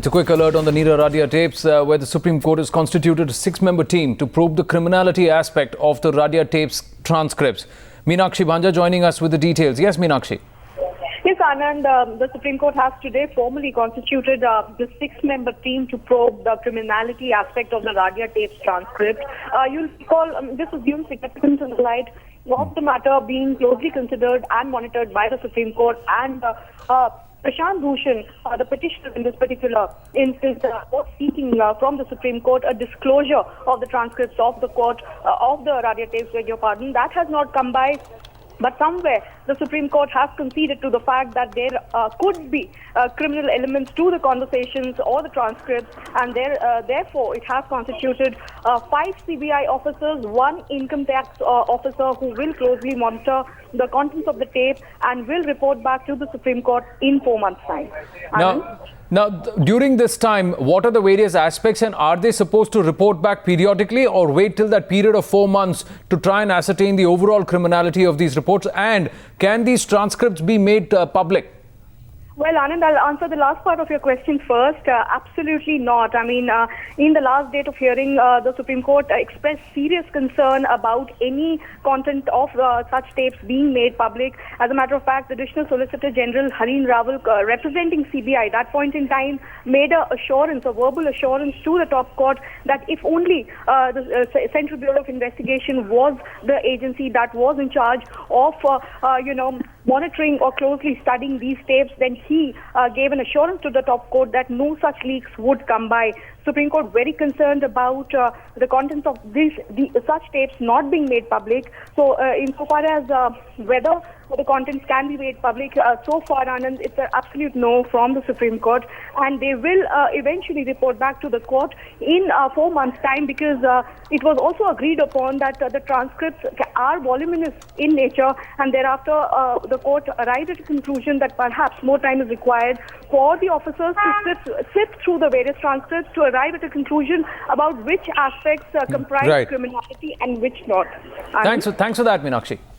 It's a quick alert on the Radia tapes where the Supreme Court has constituted a 6-member team to probe the criminality aspect of the Radia tapes transcripts. Meenakshi Bhanja joining us with the details. Yes, Meenakshi. Yes, Anand, the Supreme Court has today formally constituted the 6-member team to probe the criminality aspect of the Radia tapes transcript. You'll recall this assumes significance in the light of the matter being closely considered and monitored by the Supreme Court, and Prashant Bhushan, the petitioner in this particular instance, was seeking from the Supreme Court a disclosure of the transcripts of the court of the Radia tapes, beg your pardon. That has not come by. But somewhere the Supreme Court has conceded to the fact that there could be criminal elements to the conversations or the transcripts, and therefore it has constituted 5 CBI officers, 1 income tax officer who will closely monitor the contents of the tape and will report back to the Supreme Court in 4 months' time. Now, during this time, what are the various aspects, and are they supposed to report back periodically or wait till that period of 4 months to try and ascertain the overall criminality of these reports? And can these transcripts be made public? Well, Anand, I'll answer the last part of your question first. Absolutely not. I mean, in the last date of hearing, the Supreme Court expressed serious concern about any content of such tapes being made public. As a matter of fact, the Additional Solicitor General Hareen Rawal, representing CBI at that point in time, made a verbal assurance to the top court that if only the Central Bureau of Investigation was the agency that was in charge of, monitoring or closely studying these tapes, then he gave an assurance to the top court that no such leaks would come by. Supreme Court very concerned about the contents of such tapes not being made public. So insofar as whether the contents can be made public, so far, Anand, it's an absolute no from the Supreme Court, and they will eventually report back to the court in 4 months' time, because it was also agreed upon that the transcripts are voluminous in nature, and thereafter the court arrived at a conclusion that perhaps more time is required for the officers to sift through the various transcripts to arrive at a conclusion about which aspects comprise criminality and which not. Thanks for that, Meenakshi.